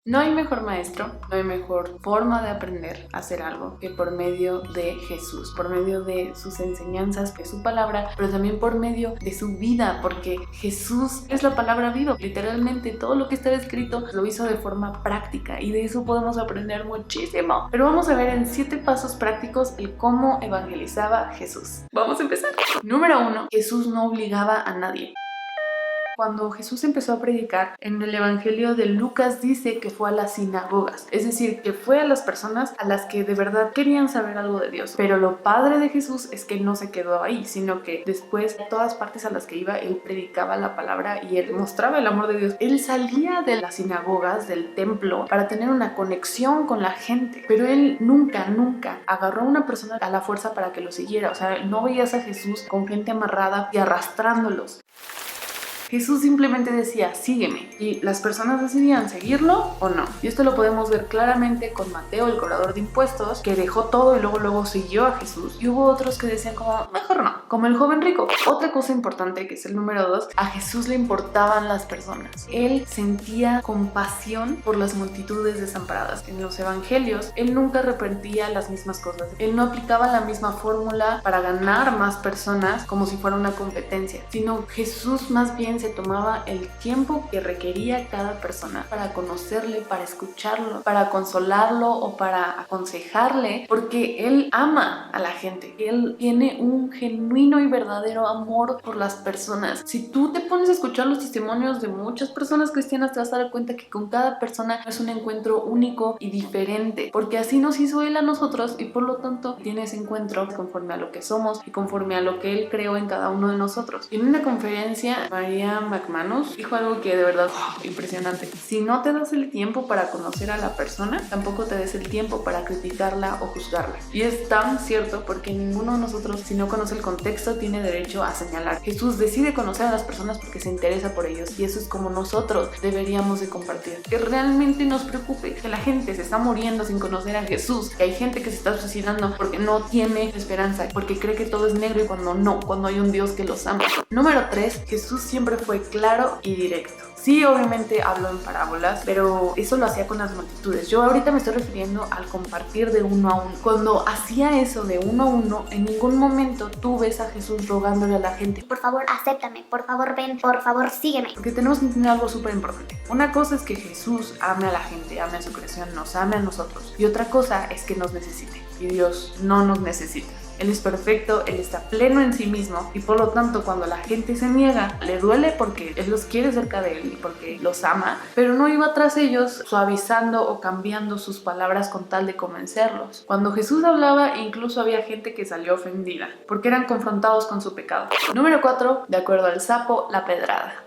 No hay mejor maestro, no hay mejor forma de aprender a hacer algo que por medio de Jesús, por medio de sus enseñanzas, de su palabra, pero también por medio de su vida, porque Jesús es la palabra viva. Literalmente todo lo que está escrito lo hizo de forma práctica y de eso podemos aprender muchísimo. Pero vamos a ver en 7 pasos prácticos el cómo evangelizaba Jesús. Vamos a empezar. Número 1. Jesús no obligaba a nadie. Cuando Jesús empezó a predicar, en el Evangelio de Lucas dice que fue a las sinagogas, es decir, que fue a las personas a las que de verdad querían saber algo de Dios. Pero lo padre de Jesús es que no se quedó ahí, sino que después, a todas partes a las que iba, él predicaba la palabra y él mostraba el amor de Dios. Él salía de las sinagogas, del templo, para tener una conexión con la gente, pero él nunca agarró a una persona a la fuerza para que lo siguiera. O sea, no veías a Jesús con gente amarrada y arrastrándolos. Jesús simplemente decía, sígueme, y las personas decidían seguirlo o no. Y esto lo podemos ver claramente con Mateo, el cobrador de impuestos, que dejó todo y luego siguió a Jesús. Y hubo otros que decían como, mejor no, como el joven rico. Otra cosa importante, que es el número 2, a Jesús le importaban las personas. Él sentía compasión por las multitudes desamparadas. En los evangelios, él nunca repetía las mismas cosas. Él no aplicaba la misma fórmula para ganar más personas como si fuera una competencia, sino Jesús más bien se tomaba el tiempo que requería cada persona para conocerle, para escucharlo, para consolarlo o para aconsejarle, porque él ama a la gente. Él tiene un genuino y verdadero amor por las personas. Si tú te pones a escuchar los testimonios de muchas personas cristianas, te vas a dar cuenta que con cada persona es un encuentro único y diferente, porque así nos hizo él a nosotros y por lo tanto tiene ese encuentro conforme a lo que somos y conforme a lo que él creó en cada uno de nosotros. En una conferencia, María McManus dijo algo que de verdad impresionante. Si no te das el tiempo para conocer a la persona, tampoco te des el tiempo para criticarla o juzgarla. Y es tan cierto porque ninguno de nosotros, si no conoce el contexto, tiene derecho a señalar. Jesús decide conocer a las personas porque se interesa por ellos, y eso es como nosotros deberíamos de compartir. Que realmente nos preocupe que la gente se está muriendo sin conocer a Jesús, que hay gente que se está suicidando porque no tiene esperanza, porque cree que todo es negro y cuando no, cuando hay un Dios que los ama. Número 3, Jesús siempre fue claro y directo. Sí, obviamente habló en parábolas, pero eso lo hacía con las multitudes. Yo ahorita me estoy refiriendo al compartir de uno a uno. Cuando hacía eso de uno a uno, en ningún momento tú ves a Jesús rogándole a la gente, por favor, acéptame, por favor, ven, por favor, sígueme. Porque tenemos que entender algo súper importante. Una cosa es que Jesús ame a la gente, ame a su creación, nos ame a nosotros. Y otra cosa es que nos necesite. Y Dios no nos necesita. Él es perfecto, Él está pleno en sí mismo y por lo tanto cuando la gente se niega, le duele porque Él los quiere cerca de Él y porque los ama, pero no iba tras ellos suavizando o cambiando sus palabras con tal de convencerlos. Cuando Jesús hablaba, incluso había gente que salió ofendida porque eran confrontados con su pecado. Número 4, de acuerdo al sapo, la pedrada.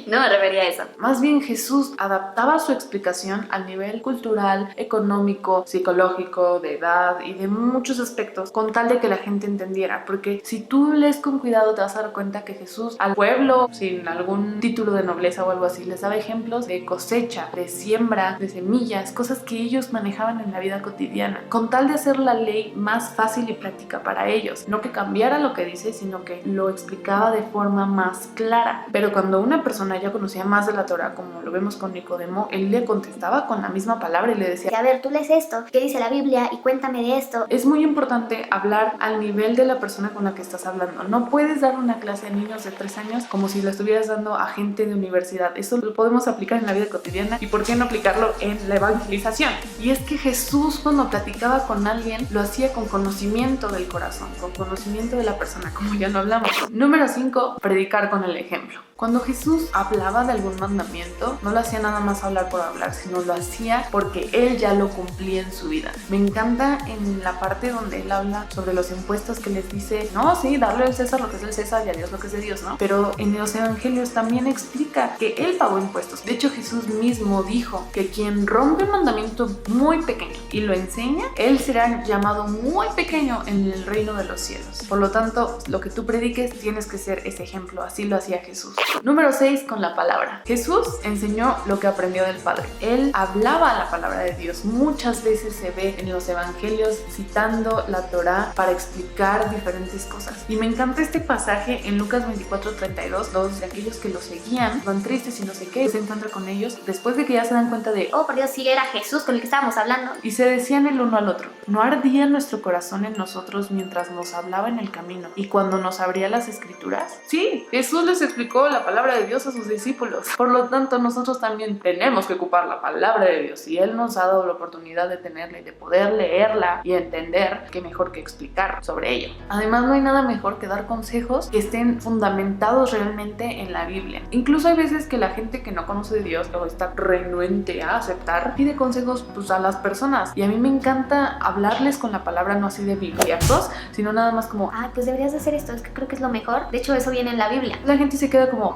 No me refería a eso. Más bien Jesús adaptaba su explicación al nivel cultural, económico, psicológico, de edad y de muchos aspectos con tal de que la gente entendiera, porque si tú lees con cuidado te vas a dar cuenta que Jesús al pueblo sin algún título de nobleza o algo así les daba ejemplos de cosecha, de siembra, de semillas, cosas que ellos manejaban en la vida cotidiana, con tal de hacer la ley más fácil y práctica para ellos, no que cambiara lo que dice, sino que lo explicaba de forma más clara. Pero cuando una persona ya conocía más de la Torah, como lo vemos con Nicodemo, él le contestaba con la misma palabra y le decía, a ver, tú lees esto, ¿qué dice la Biblia? Y cuéntame de esto. Es muy importante hablar al nivel de la persona con la que estás hablando. No puedes dar una clase a niños de 3 años como si la estuvieras dando a gente de universidad. Eso lo podemos aplicar en la vida cotidiana y ¿por qué no aplicarlo en la evangelización? Y es que Jesús cuando platicaba con alguien lo hacía con conocimiento del corazón, con conocimiento de la persona, como ya lo hablamos. Número 5, predicar con el ejemplo. Cuando Jesús hablaba de algún mandamiento, no lo hacía nada más hablar por hablar, sino lo hacía porque Él ya lo cumplía en su vida. Me encanta en la parte donde Él habla sobre los impuestos que les dice, no, sí, darle al César lo que es del César y a Dios lo que es de Dios, ¿no? Pero en los evangelios también explica que Él pagó impuestos. De hecho, Jesús mismo dijo que quien rompe un mandamiento muy pequeño y lo enseña, Él será llamado muy pequeño en el reino de los cielos. Por lo tanto, lo que tú prediques tienes que ser ese ejemplo. Así lo hacía Jesús. Número 6, con la palabra. Jesús enseñó lo que aprendió del Padre. Él hablaba la palabra de Dios. Muchas veces se ve en los evangelios citando la Torá para explicar diferentes cosas. Y me encanta este pasaje en Lucas 24:32, dos de aquellos que lo seguían, van tristes y no sé qué, se encuentra con ellos después de que ya se dan cuenta de, Oh, por Dios, sí, era Jesús con el que estábamos hablando. y se decían el uno al otro, ¿no ardía nuestro corazón en nosotros mientras nos hablaba en el camino y cuando nos abría las escrituras? Sí, Jesús les explicó la palabra de Dios a sus discípulos. Por lo tanto, nosotros también tenemos que ocupar la palabra de Dios y Él nos ha dado la oportunidad de tenerla y de poder leerla y entender qué mejor que explicar sobre ella. Además, no hay nada mejor que dar consejos que estén fundamentados realmente en la Biblia. Incluso hay veces que la gente que no conoce de Dios o está renuente a aceptar, pide consejos pues a las personas, y a mí me encanta hablarles con la palabra, no así de bibliazos, sino nada más como, Ay, pues deberías de hacer esto, es que creo que es lo mejor. De hecho, eso viene en la Biblia. la gente se queda como,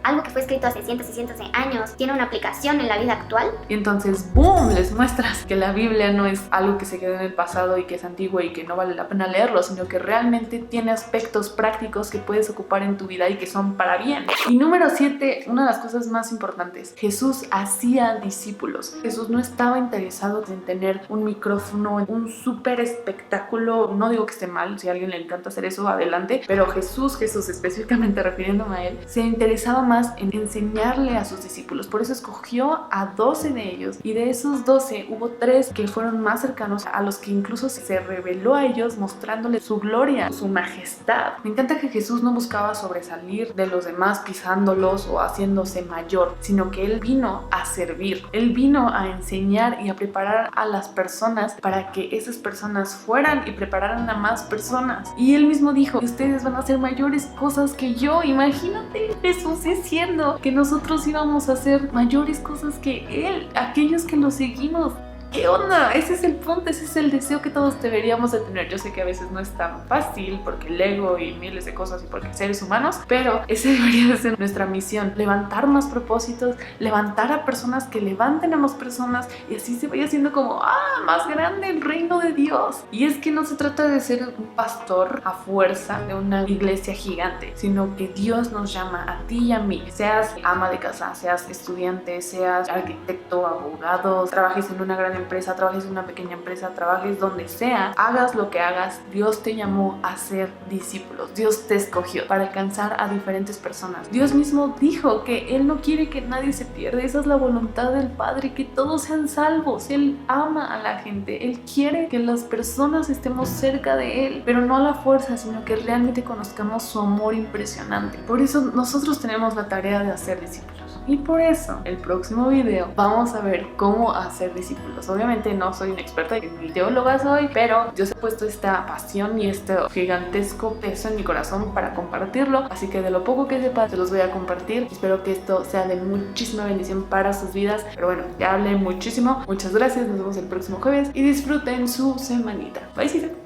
Algo que fue escrito hace cientos y cientos de años tiene una aplicación en la vida actual. y entonces ¡boom!, les muestras que la Biblia no es algo que se quedó en el pasado y que es antiguo y que no vale la pena leerlo, sino que realmente tiene aspectos prácticos que puedes ocupar en tu vida y que son para bien. Y número 7, una de las cosas más importantes, Jesús hacía discípulos. Jesús no estaba interesado en tener un micrófono, un súper espectáculo. No digo que esté mal, si a alguien le encanta hacer eso, adelante, pero Jesús específicamente refiriéndome a él, se interesaba más en enseñarle a sus discípulos. Por eso escogió a 12 de ellos, y de esos 12 hubo 3 que fueron más cercanos, a los que incluso se reveló a ellos mostrándoles su gloria, su majestad. Me encanta que Jesús no buscaba sobresalir de los demás pisándolos o haciéndose mayor, sino que Él vino a servir. Él vino a enseñar y a preparar a las personas para que esas personas fueran y prepararan a más personas. Y Él mismo dijo, ustedes van a hacer mayores cosas que yo. Imagínate, Jesús diciendo que nosotros íbamos a hacer mayores cosas que Él, aquellos que lo seguimos. ¿Qué onda? Ese es el punto, ese es el deseo que todos deberíamos de tener. Yo sé que a veces no es tan fácil porque el ego y miles de cosas y porque seres humanos, pero ese debería de ser nuestra misión, levantar más propósitos, levantar a personas que levanten a más personas, y así se vaya haciendo como más grande el reino de Dios. Y es que no se trata de ser un pastor a fuerza de una iglesia gigante, sino que Dios nos llama a ti y a mí, seas ama de casa, seas estudiante, seas arquitecto, abogado, trabajes en una gran empresa, trabajes en una pequeña empresa, trabajes donde sea, hagas lo que hagas, Dios te llamó a ser discípulos. Dios te escogió para alcanzar a diferentes personas. Dios mismo dijo que Él no quiere que nadie se pierda. Esa es la voluntad del Padre, que todos sean salvos. Él ama a la gente. Él quiere que las personas estemos cerca de Él, pero no a la fuerza, sino que realmente conozcamos su amor impresionante. Por eso nosotros tenemos la tarea de hacer discípulos. Y por eso, el próximo video vamos a ver cómo hacer discípulos. Obviamente no soy una experta, ni teóloga soy, pero Dios ha puesto esta pasión y este gigantesco peso en mi corazón para compartirlo. Así que de lo poco que sepa, se los voy a compartir. Espero que esto sea de muchísima bendición para sus vidas. Pero bueno, ya hablé muchísimo. Muchas gracias, nos vemos el próximo jueves y disfruten su semanita. Bye,